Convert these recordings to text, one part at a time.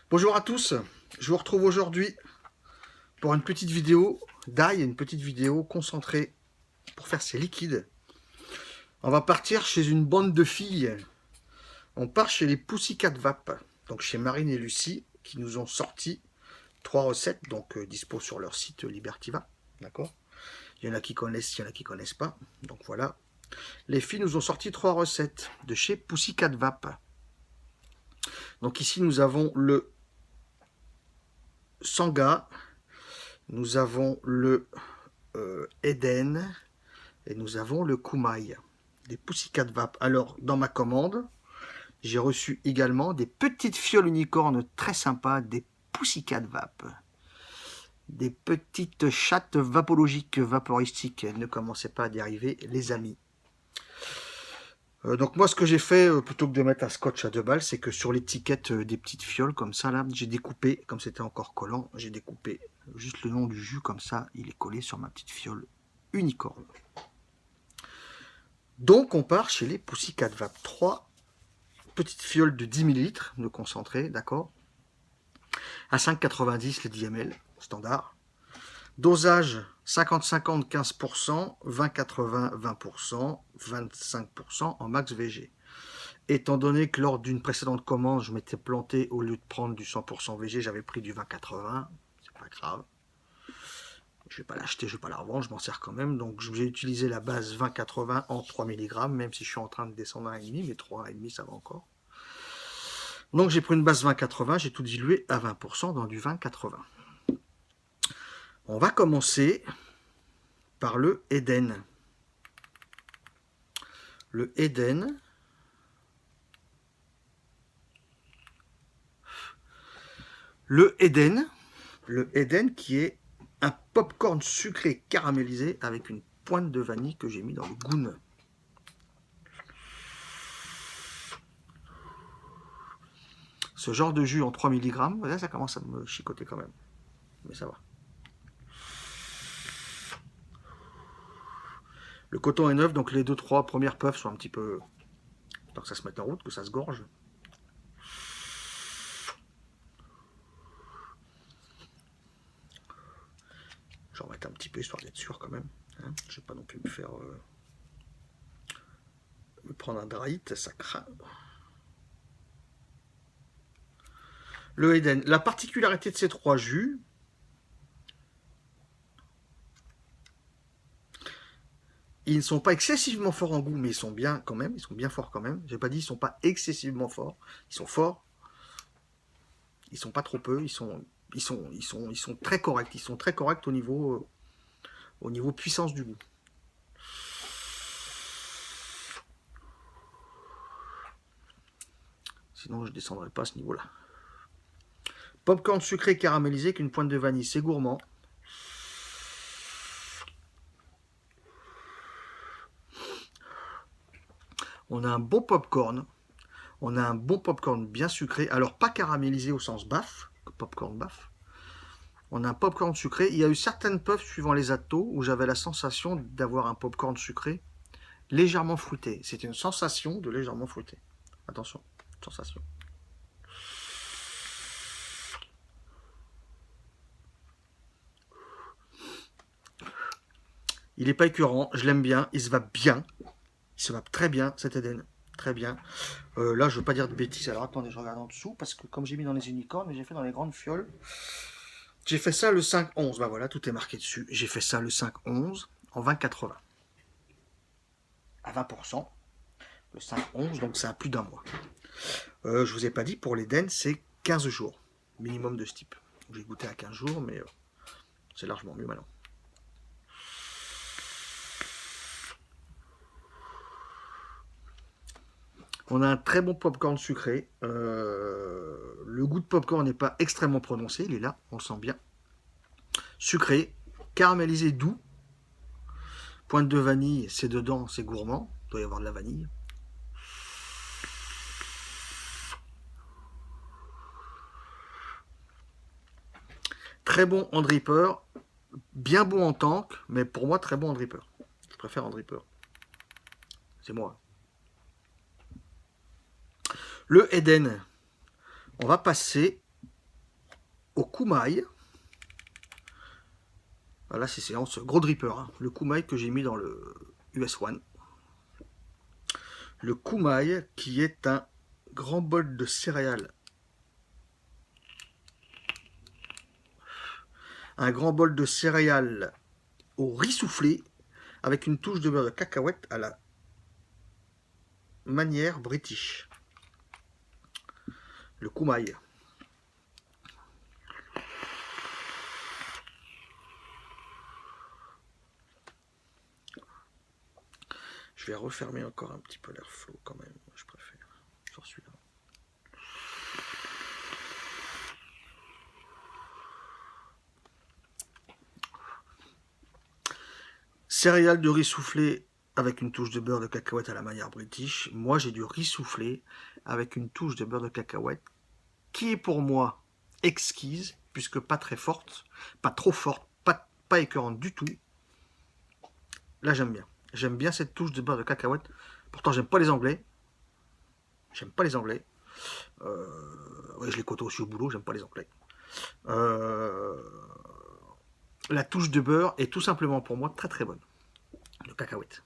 Bonjour à tous, je vous retrouve aujourd'hui pour une petite vidéo d'ail, une petite vidéo concentrée pour faire ces liquides. On va partir chez une bande de filles. On part chez les Pussycat Vap, donc chez Marine et Lucie, qui nous ont sorti 3 recettes, donc dispo sur leur site Libertiva. D'accord. Il y en a qui connaissent, il y en a qui connaissent pas. Donc voilà. Les filles nous ont sorti 3 recettes de chez Pussycat Vap. Donc ici nous avons le Sanga, nous avons le Eden et nous avons le Kumail, des Pussycat Vap. Alors, dans ma commande, j'ai reçu également des petites fioles unicornes très sympas, des Pussycat Vap. Des petites chattes vapologiques, vaporistiques. Ne commencez pas à dériver, les amis. Donc moi, ce que j'ai fait, plutôt que de mettre un scotch à 2 balles, c'est que sur l'étiquette des petites fioles, comme ça, là, j'ai découpé, comme c'était encore collant, j'ai découpé juste le nom du jus, comme ça, il est collé sur ma petite fiole unicorne. Donc on part chez les Pussycat Vap. 3 petites fioles de 10 ml de concentré, d'accord, à 5,90 les 10 ml, standard. Dosage 50-50, 15%, 20-80, 20%, 25% en max VG. Étant donné que lors d'une précédente commande, je m'étais planté, au lieu de prendre du 100% VG, j'avais pris du 20-80, c'est pas grave. Je vais pas l'acheter, je vais pas la revendre, je m'en sers quand même. Donc j'ai utilisé la base 20-80 en 3 mg, même si je suis en train de descendre à 1,5, mais 3,5 ça va encore. Donc j'ai pris une base 20-80, j'ai tout dilué à 20% dans du 20-80. On va commencer par le Eden. Le Eden, le Eden qui est un popcorn sucré caramélisé avec une pointe de vanille que j'ai mis dans le goût. Ce genre de jus en 3 mg, là ça commence à me chicoter quand même, mais ça va. Le coton est neuf, donc les 2-3 premières puffs sont un petit peu... Tant que ça se mette en route, que ça se gorge. J'en remets un petit peu histoire d'être sûr quand même. Hein, je ne vais pas non plus me faire... me prendre un draït, ça craint. Le Eden. La particularité de ces 3 jus, ils ne sont pas excessivement forts en goût, mais ils sont bien quand même, ils sont bien forts quand même. J'ai pas dit ils sont pas excessivement forts, ils sont forts. Ils sont pas trop peu, ils sont très corrects, ils sont très corrects au niveau puissance du goût. Sinon je descendrai pas à ce niveau-là. Popcorn sucré caramélisé avec une pointe de vanille, c'est gourmand. On a un bon popcorn. On a un bon popcorn bien sucré. Alors pas caramélisé au sens baf, popcorn baf. On a un popcorn sucré. Il y a eu certaines puffs suivant les atos où j'avais la sensation d'avoir un popcorn sucré légèrement fruité. C'est une sensation de légèrement fruité. Attention, sensation. Il n'est pas écœurant, je l'aime bien, il se va bien. Il se va très bien, cet Eden. Très bien. Là, je ne veux pas dire de bêtises. Alors attendez, je regarde en dessous, parce que comme j'ai mis dans les unicornes, mais j'ai fait dans les grandes fioles. J'ai fait ça le 5-11. Bah voilà, tout est marqué dessus. J'ai fait ça le 5-11 en 20,80. À 20%. Le 5-11, donc c'est à plus d'un mois. Je vous ai pas dit, pour l'Eden, c'est 15 jours. Minimum de ce type. J'ai goûté à 15 jours, mais c'est largement mieux maintenant. On a un très bon popcorn sucré. Le goût de popcorn n'est pas extrêmement prononcé. Il est là, on le sent bien. Sucré, caramélisé doux. Pointe de vanille, c'est dedans, c'est gourmand. Il doit y avoir de la vanille. Très bon en dripper. Bien bon en tank, mais pour moi, très bon en dripper. Je préfère en dripper. C'est moi. Le Eden. On va passer au kumaï. Voilà, c'est séance gros dripper, hein. Le kumaï que j'ai mis dans le US1. Le kumaï qui est un grand bol de céréales. Un grand bol de céréales au riz soufflé avec une touche de beurre de cacahuète à la manière british. Le kumaï. Je vais refermer encore un petit peu l'airflow quand même, je préfère, sur celui-là. Céréales de riz soufflé avec une touche de beurre de cacahuète à la manière british. Moi, j'ai du riz soufflé avec une touche de beurre de cacahuète qui est pour moi exquise, puisque pas très forte, pas trop forte, pas écœurante du tout. Là, j'aime bien. J'aime bien cette touche de beurre de cacahuète. Pourtant, j'aime pas les Anglais. J'aime pas les Anglais. Ouais, je les côtoie aussi au boulot, j'aime pas les Anglais. La touche de beurre est tout simplement pour moi très très bonne. De cacahuète.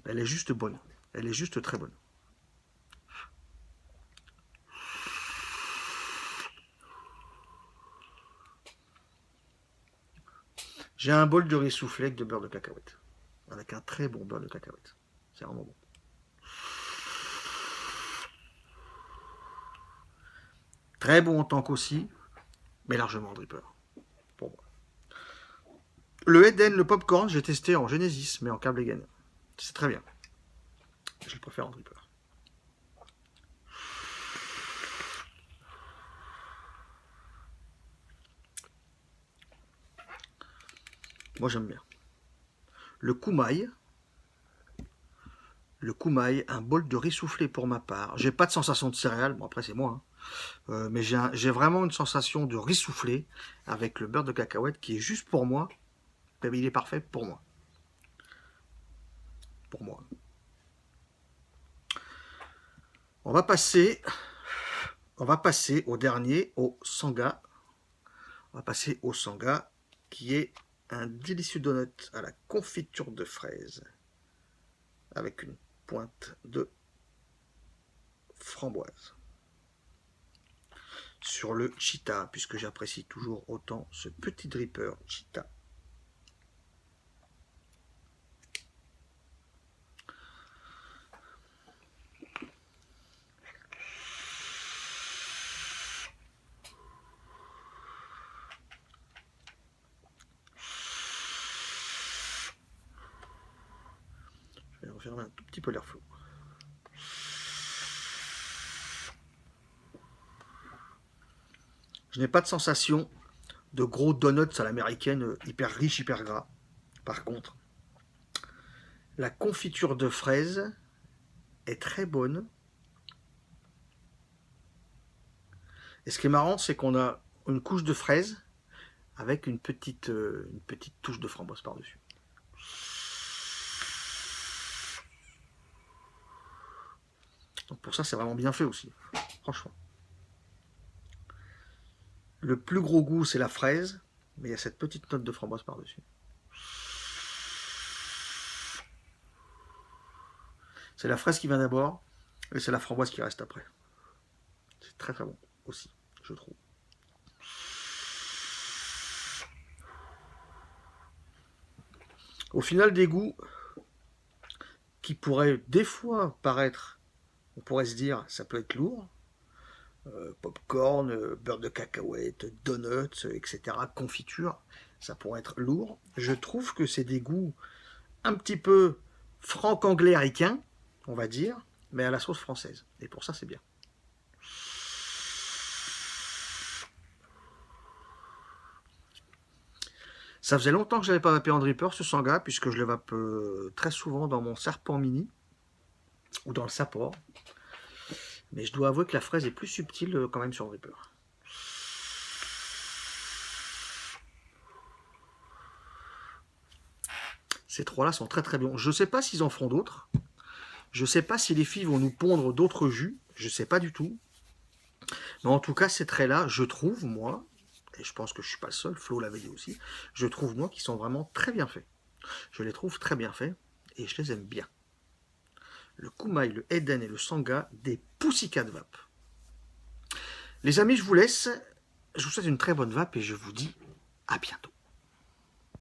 Elle est juste bonne. Elle est juste très bonne. J'ai un bol de riz soufflé avec de beurre de cacahuète. Avec un très bon beurre de cacahuète. C'est vraiment bon. Très bon en tank aussi, mais largement en dripper. Pour moi. Le Eden, le popcorn, j'ai testé en Genesis, mais en câble Egen. C'est très bien. Je le préfère en dripper. Moi j'aime bien. Le kumaï, un bol de riz soufflé pour ma part. J'ai pas de sensation de céréales, bon après c'est moi, hein. Mais j'ai vraiment une sensation de riz soufflé avec le beurre de cacahuète qui est juste pour moi. Il est parfait pour moi. Pour moi. On va passer au dernier, au sangha. On va passer au sangha qui est un délicieux donut à la confiture de fraises avec une pointe de framboise. Sur le Cheetah, puisque j'apprécie toujours autant ce petit dripper Cheetah. Je vais refermer un tout petit peu l'airflow. Je n'ai pas de sensation de gros donuts à l'américaine, hyper riche, hyper gras. Par contre, la confiture de fraises est très bonne. Et ce qui est marrant, c'est qu'on a une couche de fraises avec une petite touche de framboise par-dessus. Donc pour ça, c'est vraiment bien fait aussi, franchement. Le plus gros goût, c'est la fraise, mais il y a cette petite note de framboise par-dessus. C'est la fraise qui vient d'abord, et c'est la framboise qui reste après. C'est très très bon aussi, je trouve. Au final, des goûts qui pourraient des fois paraître, on pourrait se dire, ça peut être lourd. Popcorn, beurre de cacahuète, donuts, etc., confiture, ça pourrait être lourd. Je trouve que c'est des goûts un petit peu franc-anglais-ricains, on va dire, mais à la sauce française. Et pour ça, c'est bien. Ça faisait longtemps que je n'avais pas vapé en dripper ce sangha, puisque je le vape très souvent dans mon serpent mini, ou dans le sapor. Mais je dois avouer que la fraise est plus subtile quand même sur le dripper. Ces trois-là sont très très bons. Je ne sais pas s'ils en feront d'autres. Je ne sais pas si les filles vont nous pondre d'autres jus, je ne sais pas du tout. Mais en tout cas, ces traits-là, je trouve, moi, et je pense que je ne suis pas le seul, Flo l'avait dit aussi, je trouve, moi, qu'ils sont vraiment très bien faits. Je les trouve très bien faits, et je les aime bien. Le Kumai, le Eden et le Sangha des Pussycat Vape. Les amis, je vous laisse. Je vous souhaite une très bonne vape et je vous dis à bientôt.